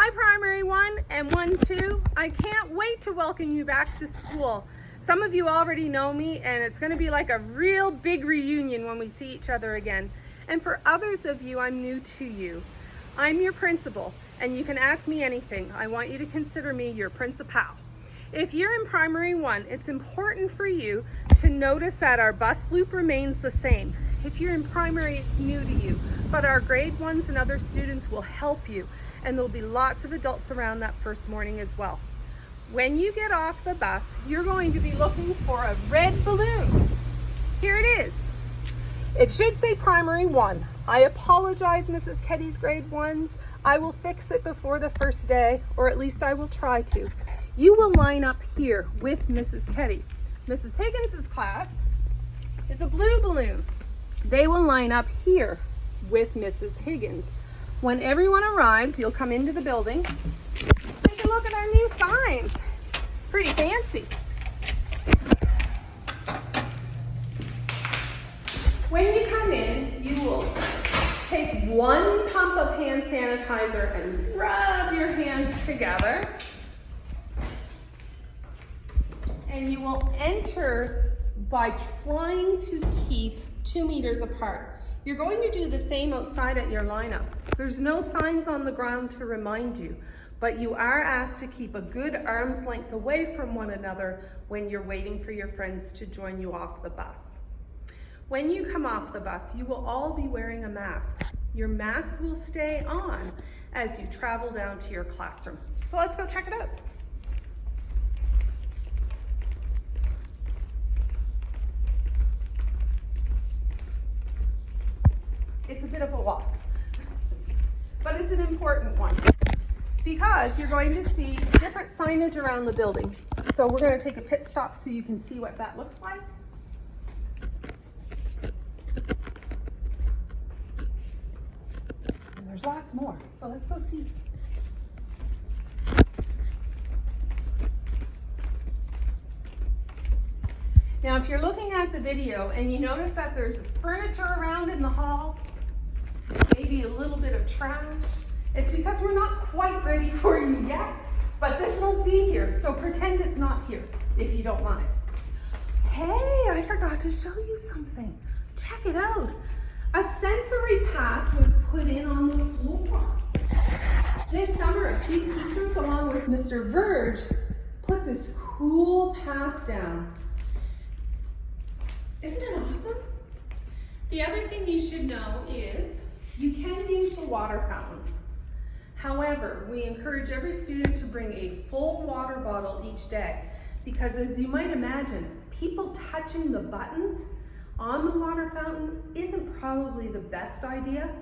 Hi Primary 1 and 1-2. I can't wait to welcome you back to school. Some of you already know me and it's going to be like a real big reunion when we see each other again. And for others of you, I'm new to you. I'm your principal and you can ask me anything. I want you to consider me your principal. If you're in Primary 1, it's important for you to notice that our bus loop remains the same. If you're in primary, it's new to you, but our grade 1s and other students will help you, and there'll be lots of adults around that first morning as well. When you get off the bus, you're going to be looking for a red balloon. Here it is. It should say Primary 1. I apologize, Mrs. Keddy's grade 1s. I will fix it before the first day, or at least I will try to. You will line up here with Mrs. Keddy. Mrs. Higgins' class is a blue balloon. They will line up here with Mrs. Higgins. When everyone arrives, you'll come into the building. Take a look at our new signs. Pretty fancy. When you come in, you will take one pump of hand sanitizer and rub your hands together. And you will enter by trying to keep 2 meters apart. You're going to do the same outside at your lineup. There's no signs on the ground to remind you, but you are asked to keep a good arm's length away from one another when you're waiting for your friends to join you off the bus. When you come off the bus, you will all be wearing a mask. Your mask will stay on as you travel down to your classroom. So let's go check it out. It's a bit of a walk, but it's an important one because you're going to see different signage around the building. So we're going to take a pit stop so you can see what that looks like. And there's lots more, so let's go see. Now, if you're looking at the video and you notice that there's furniture around in the hall, maybe a little bit of trash, it's because we're not quite ready for you yet, but this won't be here, so pretend it's not here if you don't mind. Hey, I forgot to show you something. Check it out. A sensory path was put in on the floor. This summer, a few teachers, along with Mr. Verge, put this cool path down. Isn't it awesome? The other thing you should know is you can use the water fountains. However, we encourage every student to bring a full water bottle each day because, as you might imagine, people touching the buttons on the water fountain isn't probably the best idea.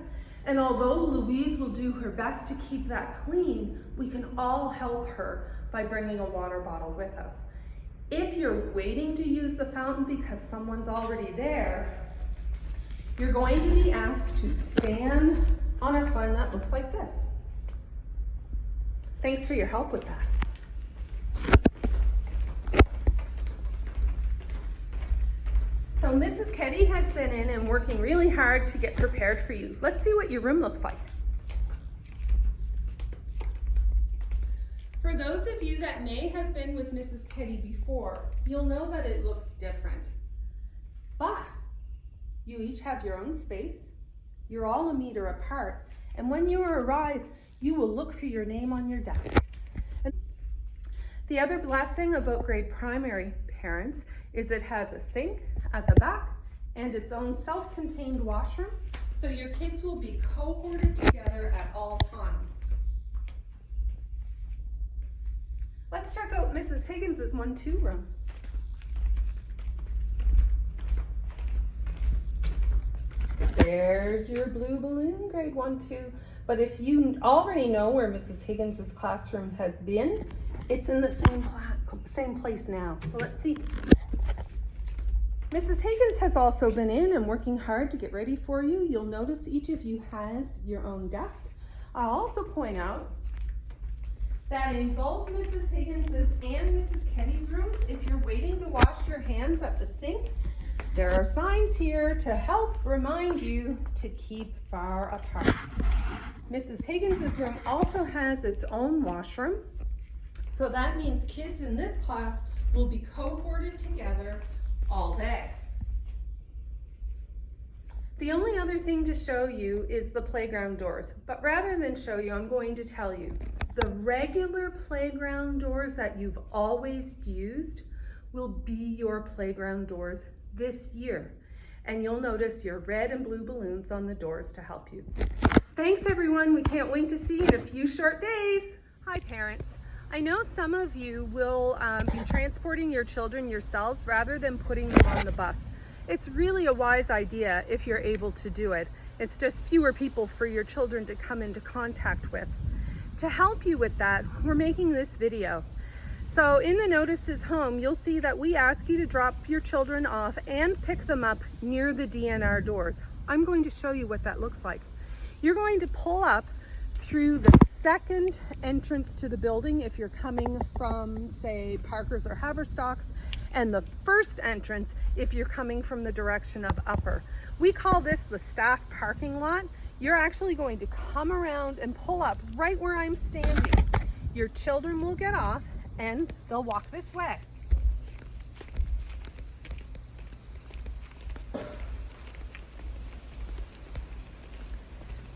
And although Louise will do her best to keep that clean, we can all help her by bringing a water bottle with us. If you're waiting to use the fountain because someone's already there, you're going to be asked to stand on a sign that looks like this. Thanks for your help with that. So Mrs. Keddy has been in and working really hard to get prepared for you. Let's see what your room looks like. For those of you that may have been with Mrs. Keddy before, you'll know that it looks different. But you each have your own space, you're all a meter apart, and when you arrive, you will look for your name on your desk. And the other blessing about grade primary parents is it has a sink at the back and its own self-contained washroom, so your kids will be cohorted together at all times. Let's check out Mrs. Higgins' 1-2 room. There's your blue balloon, grade 1-2. But if you already know where Mrs. Higgins' classroom has been, it's in the same place now. So let's see. Mrs. Higgins has also been in and working hard to get ready for you. You'll notice each of you has your own desk. I'll also point out that in both Mrs. Higgins' and Mrs. Keddy's rooms, if you're waiting to wash your hands at the sink, there are signs here to help remind you to keep far apart. Mrs. Higgins' room also has its own washroom. So that means kids in this class will be cohorted together all day. The only other thing to show you is the playground doors, but rather than show you, I'm going to tell you. The regular playground doors that you've always used will be your playground doors this year. And you'll notice your red and blue balloons on the doors to help you. Thanks everyone, we can't wait to see you in a few short days. Hi parents. I know some of you will be transporting your children yourselves rather than putting them on the bus. It's really a wise idea if you're able to do it. It's just fewer people for your children to come into contact with. To help you with that, we're making this video. So in the notices home, you'll see that we ask you to drop your children off and pick them up near the DNR doors. I'm going to show you what that looks like. You're going to pull up through the second entrance to the building if you're coming from, say, Parker's or Haverstocks, and the first entrance if you're coming from the direction of Upper. We call this the staff parking lot. You're actually going to come around and pull up right where I'm standing. Your children will get off and they'll walk this way.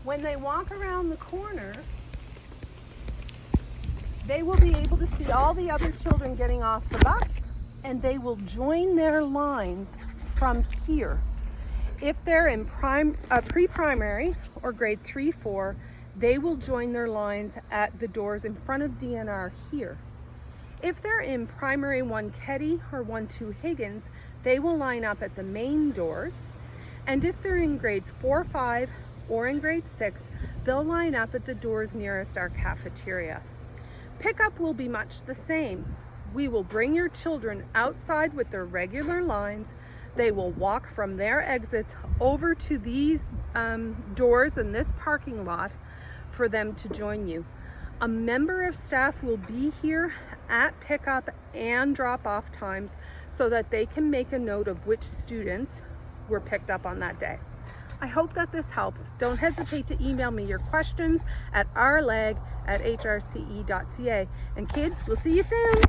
When they walk around the corner, they will be able to see all the other children getting off the bus, and they will join their lines from here. If they're in pre-primary or grade 3-4, they will join their lines at the doors in front of DNR here. If they're in PrimaryOne Keddy or 1-2 Higgins, they will line up at the main doors. And if they're in grades 4-5 or in grade 6, they'll line up at the doors nearest our cafeteria. Pickup will be much the same. We will bring your children outside with their regular lines. They will walk from their exits over to these doors in this parking lot for them to join you. A member of staff will be here at pickup and drop-off times so that they can make a note of which students were picked up on that day. I hope that this helps. Don't hesitate to email me your questions at rlag@hrce.ca. And kids, we'll see you soon.